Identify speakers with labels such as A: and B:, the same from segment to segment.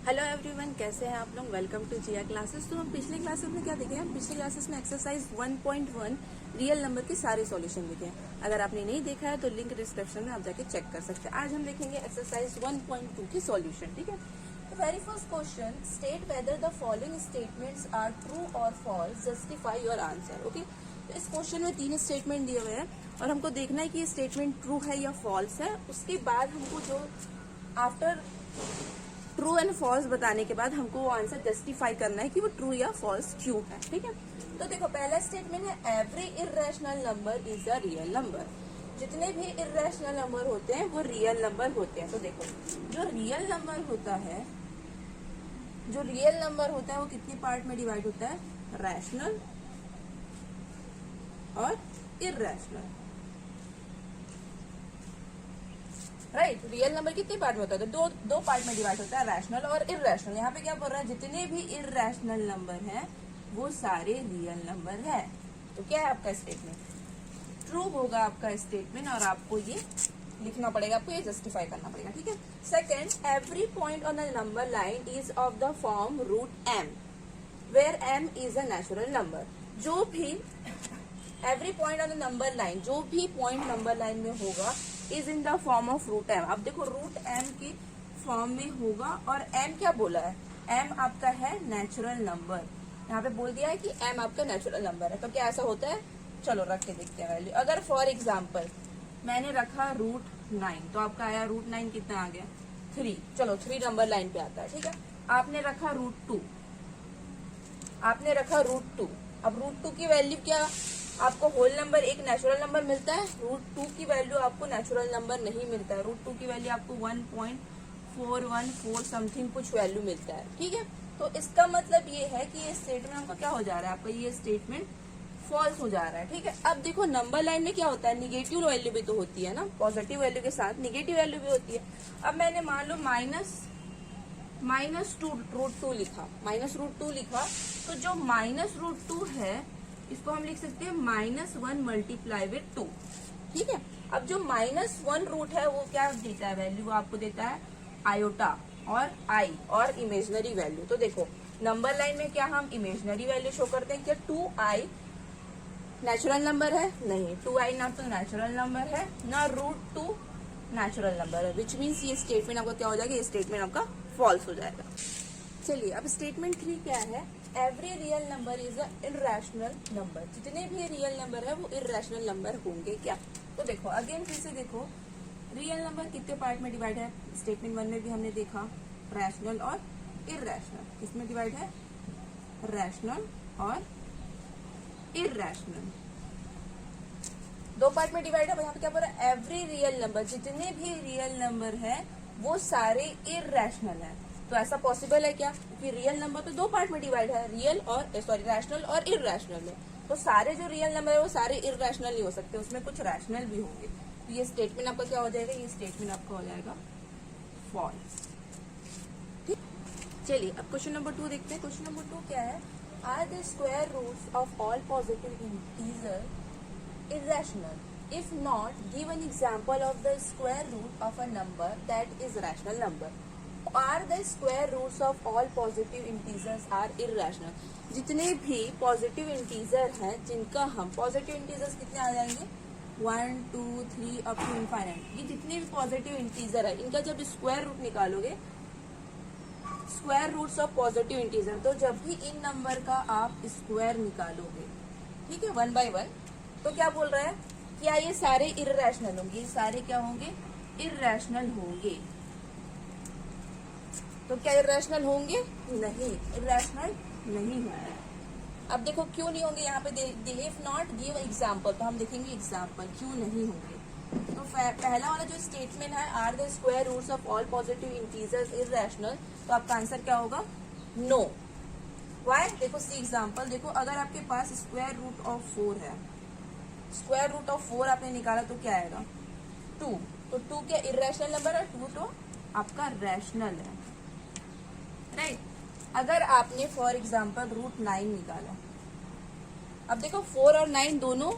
A: Hello everyone, कैसे हैं आप लोग। Welcome to Jiya classes. तो हम पिछले क्लासेस में क्या देखे हैं, पिछले क्लासेस में एक्सरसाइज 1.1 रियल नंबर के सारे सॉल्यूशन देखे हैं। अगर आपने नहीं देखा है तो लिंक डिस्क्रिप्शन में आप जाके चेक कर सकते हैं। आज हम देखेंगे एक्सरसाइज 1.2 की सॉल्यूशन। ठीक है, तो very first question, state whether the following statements are true और false, justify your answer. Okay, तो इस क्वेश्चन में 3 स्टेटमेंट दिए हुए हैं और हमको देखना है कि ये स्टेटमेंट ट्रू है या फॉल्स है। उसके बाद हमको जो आफ्टर ट्रू एंड फॉल्स बताने के बाद हमको वो आंसर जस्टिफाई करना है कि वो ट्रू या फॉल्स क्यों है। ठीक है, तो देखो पहला स्टेटमेंट है every irrational number is a real number. जितने भी इरेशनल नंबर होते हैं वो रियल नंबर होते हैं। तो देखो जो रियल नंबर होता है, जो रियल नंबर होता है वो कितने पार्ट में डिवाइड होता है, रैशनल और इरेशनल। राइट, रियल नंबर कितने पार्ट में होता है, तो दो पार्ट में डिवाइड होता है, रैशनल और इरेशनल। यहाँ पे क्या बोल रहा है, जितने भी इरेशनल नंबर हैं वो सारे रियल नंबर है। तो क्या है आपका स्टेटमेंट, ट्रू होगा आपका स्टेटमेंट और आपको ये लिखना पड़ेगा, आपको ये जस्टिफाई करना पड़ेगा। ठीक है, second, every point on the number line is of the form root m where m is a natural number. जो भी every point on the number line, जो भी पॉइंट नंबर लाइन में होगा is in the form of root m. अब देखो root M की form में होगा और एम क्या बोला है, एम आपका है नेचुरल नंबर। यहाँ पे बोल दिया है कि एम आपका नेचुरल नंबर है। तो क्या ऐसा होता है, चलो रख के देखते हैं वैल्यू। अगर फॉर एग्जाम्पल मैंने रखा √9, तो आपका आया √9 कितना आ गया, 3। चलो 3 नंबर लाइन पे आता है। ठीक है, आपने रखा √2, आपने रखा √2। अब √2 की वैल्यू क्या, आपको होल नंबर एक नेचुरल नंबर मिलता है, √2 की वैल्यू आपको नेचुरल नंबर नहीं मिलता है। √2 की वैल्यू आपको 1.414 समथिंग कुछ वैल्यू मिलता है। ठीक है, तो इसका मतलब ये है कि ये स्टेटमेंट आपका क्या हो जा रहा है, आपका ये स्टेटमेंट फॉल्स हो जा रहा है। ठीक है, अब देखो नंबर लाइन में क्या होता है, निगेटिव वैल्यू भी तो होती है ना, पॉजिटिव वैल्यू के साथ निगेटिव वैल्यू भी होती है। अब मैंने मान लो -√2 लिखा, -√2 लिखा, तो जो -√2 है इसको हम लिख सकते हैं -1 मल्टीप्लाई विथ 2। ठीक है, अब जो -1 रूट है वो क्या देता है वैल्यू, वो आपको देता है आयोटा और आई और इमेजनरी वैल्यू। तो देखो नंबर लाइन में क्या हम इमेजनरी वैल्यू शो करते हैं, क्या 2i नेचुरल नंबर है, नहीं 2i ना तो नेचुरल नंबर है ना √2 नेचुरल नंबर है, विच मीन्स ये स्टेटमेंट आपका क्या हो जाएगा, ये स्टेटमेंट आपका फॉल्स हो जाएगा। चलिए अब स्टेटमेंट 3 क्या है, every real number is a irrational number. जितने भी रियल नंबर है वो इरेशनल नंबर होंगे क्या। तो देखो अगेन फिर से देखो, रियल नंबर कितने पार्ट में डिवाइड है, स्टेटमेंट 1 में भी हमने देखा, रैशनल और इरेशनल। किसमें डिवाइड है, रैशनल और इरेशनल, दो पार्ट में डिवाइड है। यहाँ पे क्या बोल रहा है, एवरी रियल नंबर, जितने भी रियल नंबर है वो सारे इरेशनल है। तो ऐसा पॉसिबल है क्या, कि रियल नंबर तो दो पार्ट में डिवाइड है, रियल और रैशनल और इरेशनल में। तो सारे जो रियल नंबर है वो सारे इरेशनल नहीं हो सकते, उसमें कुछ रैशनल भी होंगे। तो ये स्टेटमेंट आपका क्या हो जाएगा, ये स्टेटमेंट आपका हो जाएगा फॉल्स। ठीक, चलिए अब क्वेश्चन नंबर 2 देखते हैं। क्वेश्चन नंबर 2 क्या है, are the square roots of all positive integer irrational? If not, give an example of the square root of a number that is rational number. Are the square roots of all positive integers are irrational? जितने भी positive integer हैं जिनका हम, positive integers कितने आ जाएंगे, 1 2 3 up to infinite, ये जितने भी पॉजिटिव इंटीजर है इनका जब स्क्वायर रूट निकालोगे, square roots of positive integer, तो जब भी इन नंबर का आप स्क्वायर निकालोगे, ठीक है, 1 बाय 1, तो क्या बोल रहा है, क्या ये सारे इरेशनल होंगे, ये सारे क्या होंगे, इरेशनल होंगे। तो क्या इरेशनल होंगे, नहीं, इरेशनल नहीं होंगे। अब देखो क्यों नहीं होंगे, यहाँ पे इफ नॉट गिव एग्जाम्पल, तो हम देखेंगे एग्जाम्पल क्यों नहीं होंगे। तो पहला वाला जो स्टेटमेंट है, are the square roots of all positive integers irrational, तो आपका आंसर क्या होगा, नो। वाई, देखो सी एग्जाम्पल, देखो अगर आपके पास स्क्वायर रूट ऑफ 4 है, स्क्वायर रूट ऑफ 4 आपने निकाला तो क्या आएगा, 2। तो 2 क्या इरेशनल नंबर है, 2 तो आपका रैशनल है, राइट। अगर आपने फॉर एग्जाम्पल √9 निकाला, अब देखो 4 और 9 दोनों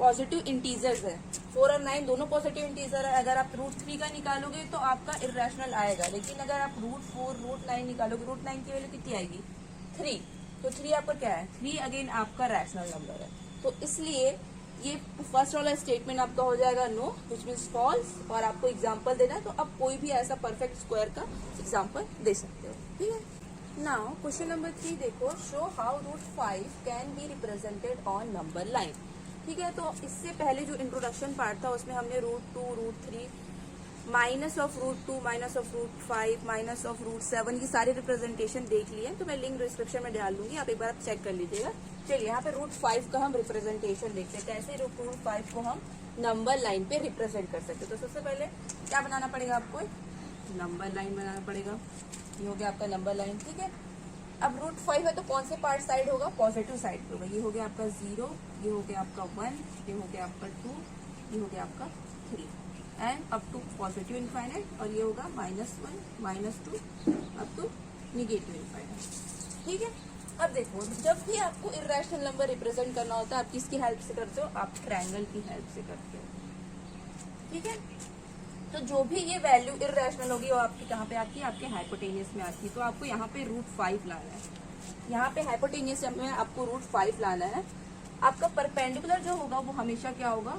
A: पॉजिटिव इंटीजर्स है, 4 और 9 दोनों पॉजिटिव इंटीजर है। अगर आप √3 का निकालोगे तो आपका इर्रेशनल आएगा, लेकिन अगर आप √4 √9 निकालोगे, √9 की वैल्यू कितनी आएगी 3, तो 3 आपका क्या है, 3 अगेन आपका रैशनल नंबर है। तो इसलिए ये फर्स्ट वाला स्टेटमेंट आपका हो जाएगा नो, विच मीन्स फॉल्स। और आपको एग्जाम्पल देना है तो आप कोई भी ऐसा परफेक्ट स्क्वायर का एग्जाम्पल दे सकते हो, ठीक है। नाउ क्वेश्चन नंबर 3 देखो, show how √5 can be represented on number line. ठीक है, तो इससे पहले जो इंट्रोडक्शन पार्ट था उसमें हमने √2 √3 minus of √2 minus of √5 minus of √7 की सारी रिप्रेजेंटेशन देख लिए, तो मैं लिंक डिस्क्रिप्शन में डाल दूंगी, आप एक बार आप चेक कर लीजिएगा। चलिए यहाँ पे √5 का हम रिप्रेजेंटेशन देखते हैं, कैसे √5 को हम नंबर लाइन पे रिप्रेजेंट कर सकते हैं। तो सबसे पहले क्या बनाना पड़ेगा आपको, नंबर लाइन बनाना पड़ेगा। ये हो गया आपका नंबर लाइन, ठीक है। अब √5 है तो कौन से पार्ट साइड होगा, पॉजिटिव साइड पे होगा। ये हो गया आपका 0, ये हो गया आपका 1, ये हो गया आपका 2, ये हो गया आपका 3 and up to positive infinite, और ये होगा -1 -2 अप टू निगेटिव इनफाइनाइट, ठीक है। अब देखो, जब भी आपको इर्रेशनल नंबर रिप्रेजेंट करना होता है आप किसकी हेल्प से करते हो, आप ट्रायंगल की हेल्प से करते हो, ठीक है। तो जो भी ये वैल्यू इर्रेशनल होगी वो आपकी कहाँ पे आती है, आपके हाइपोटेनियस में आती है। तो आपको यहाँ पे √5 लाना है, यहाँ पे हाइपोटेनियस में आपको √5 लाना है। आपका परपेंडिकुलर जो होगा वो हमेशा क्या होगा,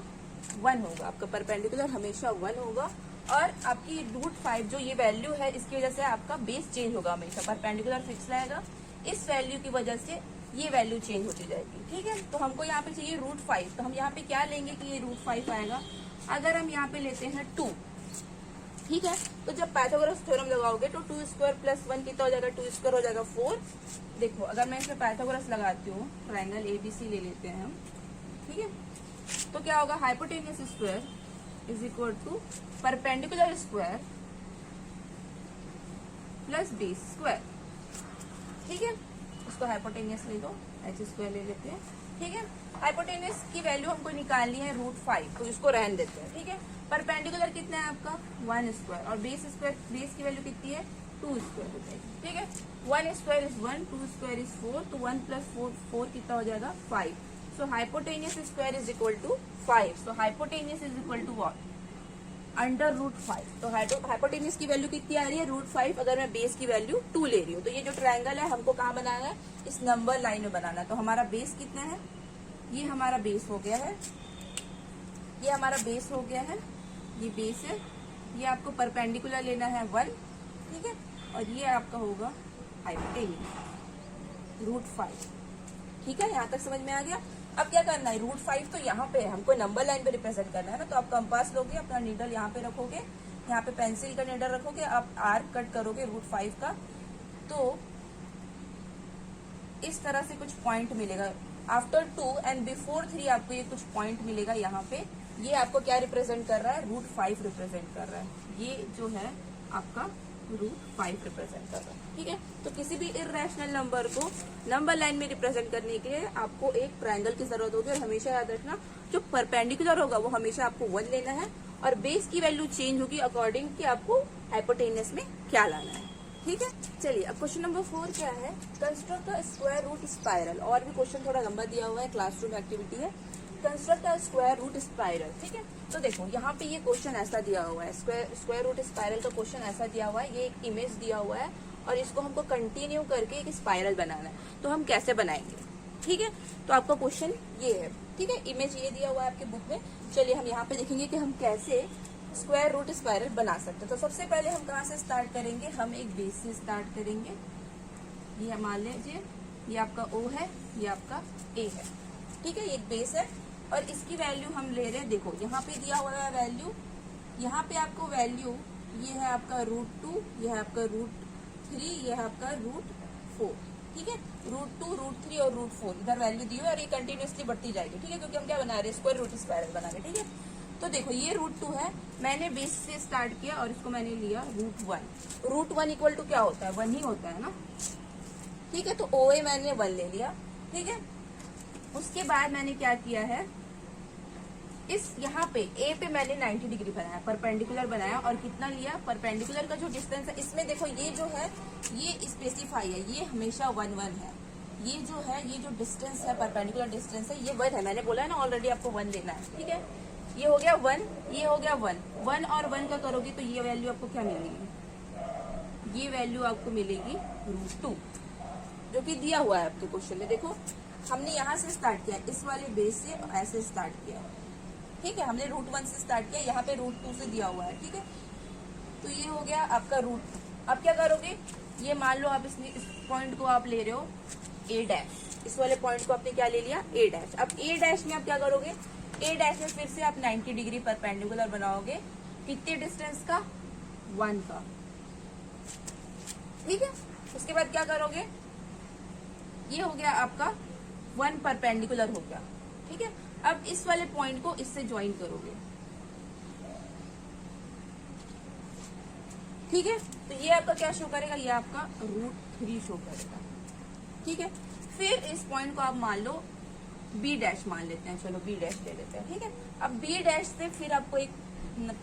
A: 1 होगा। आपका परपेंडिकुलर हमेशा 1 होगा, और आपकी √5 जो ये वैल्यू है इसकी वजह से आपका बेस चेंज होगा, हमेशा परपेंडिकुलर फिक्स रहेगा। इस वैल्यू की वजह से ये वैल्यू चेंज होती जाएगी, ठीक है। तो हमको यहाँ पे चाहिए √5, तो हम यहाँ पे क्या लेंगे कि ये √5 आएगा। अगर हम यहाँ पे लेते हैं 2, ठीक है, तो जब पाइथागोरस थ्योरम लगाओगे तो 2² + 1 कितना हो जाएगा, 2² हो जाएगा 4। देखो अगर मैं इसमें पाइथागोरस लगाती हूँ, ट्रायंगल ABC ले लेते हैं हम, ठीक है, तो क्या होगा, hypotenuse square is equal to perpendicular square plus base square, ठीक है। इसको हाइपोटेनियस ले लो, h² ले लेते हैं, ठीक है। हाइपोटेनियस की वैल्यू हमको निकालनी है √5, तो इसको रहने देते हैं, ठीक है। परपेंडिकुलर कितना है आपका 1² और बेस की वैल्यू कितनी है 2² हो जाएगी, ठीक है। 1² इज 1, 2² इज 4, तो 1 + 4 कितना हो जाएगा 5। So hypotenuse square is equal to 5। So hypotenuse is equal to what, under √5। तो हाइपोटेनियस की वैल्यू कितनी आ रही है √5, अगर मैं बेस की वैल्यू 2 ले रही हूँ। तो ये जो ट्रायंगल है हमको कहाँ बनाना है, इस नंबर लाइन में बनाना है। तो हमारा बेस कितना है, ये हमारा बेस हो गया है, ये हमारा बेस हो गया है, ये बेस है। ये आपको परपेंडिकुलर लेना है 1, ठीक है, और ये आपका होगा हाइपोटेनियस √5, ठीक है। यहाँ तक समझ में आ गया। अब क्या करना है, √5 तो यहाँ पे हमको नंबर लाइन पे रिप्रेजेंट करना है ना, तो आप कंपास लोगे, अपना नीडल यहाँ पे रखोगे, यहाँ पे पेंसिल का नीडल रखोगे, आप आर्क कट करोगे √5 का, तो इस तरह से कुछ पॉइंट मिलेगा। आफ्टर 2 एंड बिफोर 3 आपको ये कुछ पॉइंट मिलेगा यहाँ पे। ये आपको क्या रिप्रेजेंट कर रहा है, √5 रिप्रेजेंट कर रहा है। ये जो है आपका √5 रिप्रेजेंट कर रहा है, ठीक है। तो किसी भी इर्रेशनल नंबर को नंबर लाइन में रिप्रेजेंट करने के लिए आपको एक ट्रायंगल की जरूरत होगी। और हमेशा याद रखना, जो परपेंडिकुलर होगा वो हमेशा आपको 1 लेना है, और बेस की वैल्यू चेंज होगी अकॉर्डिंग कि आपको हाइपोटेनियस में क्या लाना है, ठीक है। चलिए अब क्वेश्चन नंबर 4 क्या है, construct a square root spiral. और भी क्वेश्चन थोड़ा लंबा दिया हुआ है, क्लासरूम एक्टिविटी है। Construct a square root spiral, ठीक है। तो देखो यहाँ पे ये क्वेश्चन ऐसा दिया हुआ है, स्क्वायर रूट स्पाइरल का क्वेश्चन ऐसा दिया हुआ है। ये एक इमेज दिया हुआ है और इसको हमको कंटिन्यू करके एक स्पाइरल बनाना है। तो हम कैसे बनाएंगे, ठीक है। तो आपका क्वेश्चन ये है, ठीक है। इमेज ये दिया हुआ है आपके बुक में। चलिए हम यहाँ पे देखेंगे कि हम कैसे स्क्वायर रूट स्पाइरल बना सकते हैं। तो सबसे पहले हम कहाँ से स्टार्ट करेंगे, हम एक बेस से स्टार्ट करेंगे। ये मान लीजिए ये आपका O है, ये आपका A है, ठीक है। ये एक बेस है और इसकी वैल्यू हम ले रहे हैं। देखो यहाँ पे दिया हुआ है वैल्यू, यहाँ पे आपको वैल्यू ये है आपका √2, ये है आपका √3, ये है आपका √4, ठीक है। √2, √3 और √4 इधर वैल्यू दी हुई है और ये कंटिन्यूसली बढ़ती जाएगी, ठीक है, क्योंकि हम क्या बना रहे हैं, स्क्वायर रूट स्पाइरल बना रहे हैं, ठीक है। तो देखो ये √2 है, मैंने बेस से स्टार्ट किया और इसको मैंने लिया √1। √1 इक्वल टू क्या होता है, 1 ही होता है ना, ठीक है। तो OA मैंने 1 ले लिया, ठीक है। उसके बाद मैंने क्या किया है, इस यहाँ पे A पे मैंने 90 डिग्री बनाया, परपेंडिकुलर बनाया, और कितना लिया, परपेंडिकुलर का जो डिस्टेंस है इसमें देखो ये जो है ये स्पेसिफाई है, ये हमेशा 1 1 है, ये जो डिस्टेंस है, परपेंडिकुलर डिस्टेंस है, ये 1 है। मैंने बोला है ना ऑलरेडी आपको 1 लेना है, ठीक है। ये हो गया 1, ये हो गया 1। 1 और 1 का करोगे तो ये वैल्यू आपको क्या मिलेगी? ये वैल्यू आपको मिलेगी √2, जो कि दिया हुआ है आपके क्वेश्चन में। देखो हमने यहाँ से स्टार्ट किया, इस वाले बेस से ऐसे स्टार्ट किया, ठीक है। हमने √1 से स्टार्ट किया, यहाँ पे √2 से दिया हुआ है, ठीक है। तो ये हो गया आपका रूट। अब क्या करोगे, ये मान लो आप इस पॉइंट को आप ले रहे हो a', इस वाले पॉइंट को आपने क्या ले लिया a'। अब a' में आप क्या करोगे, a' में फिर से आप 90 डिग्री परपेंडिकुलर बनाओगे। कितने डिस्टेंस का? 1 का, ठीक है। उसके बाद क्या करोगे, ये हो गया आपका 1 परपेंडिकुलर हो गया, ठीक है। अब इस वाले पॉइंट को इससे ज्वाइन करोगे, ठीक है। तो ये आपका क्या शो करेगा, ये आपका √3 शो करेगा, ठीक है। फिर इस पॉइंट को आप मान लो b' मान लेते हैं, चलो b' ले लेते हैं, ठीक है। अब b' से फिर आपको एक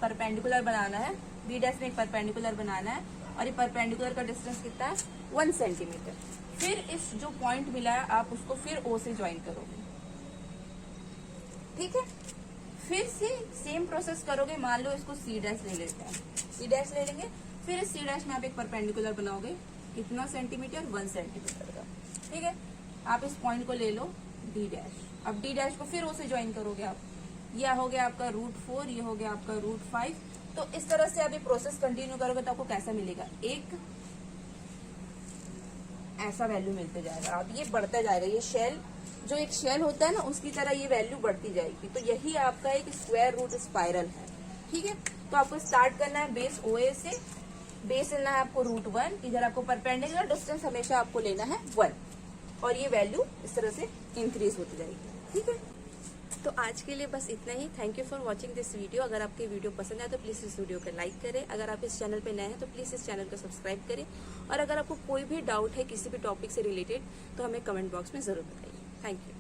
A: परपेंडिकुलर बनाना है, b' में एक परपेंडिकुलर बनाना है, और ये परपेंडिकुलर का डिस्टेंस कितना है? 1 सेंटीमीटर। फिर इस जो पॉइंट मिला है आप उसको फिर O से ज्वाइन करोगे, ठीक है। फिर से सेम प्रोसेस करोगे, मान लो इसको C' ले लेते हैं, C' ले लेंगे। फिर इस C' में आप एक परपेंडिकुलर बनाओगे, कितना सेंटीमीटर? 1 सेंटीमीटर का, ठीक है। आप इस पॉइंट को ले लो D', अब D' को फिर O से ज्वाइन करोगे आप, यह हो गया आपका √4, ये हो गया आपका √5। तो इस तरह से आप ये प्रोसेस कंटिन्यू करोगे तो आपको कैसा मिलेगा, एक ऐसा वैल्यू मिलते जाएगा। अब ये बढ़ता जाएगा, ये शेल जो एक शेल होता है ना उसकी तरह ये वैल्यू बढ़ती जाएगी। तो यही आपका एक स्क्वायर रूट स्पाइरल है, ठीक है। तो आपको स्टार्ट करना है बेस OA से, बेस लेना है आपको √1, इधर आपको परपेंडिकुलर डिस्टेंस हमेशा आपको लेना है 1, और ये वैल्यू इस तरह से इंक्रीज होती जाएगी, ठीक है। तो आज के लिए बस इतना ही। Thank you for watching this video. अगर आपके वीडियो पसंद आए तो प्लीज़ इस वीडियो को लाइक करें। अगर आप इस चैनल पे नए हैं तो प्लीज़ इस चैनल को सब्सक्राइब करें। और अगर आपको कोई भी डाउट है किसी भी टॉपिक से रिलेटेड तो हमें कमेंट बॉक्स में ज़रूर बताइए। Thank you.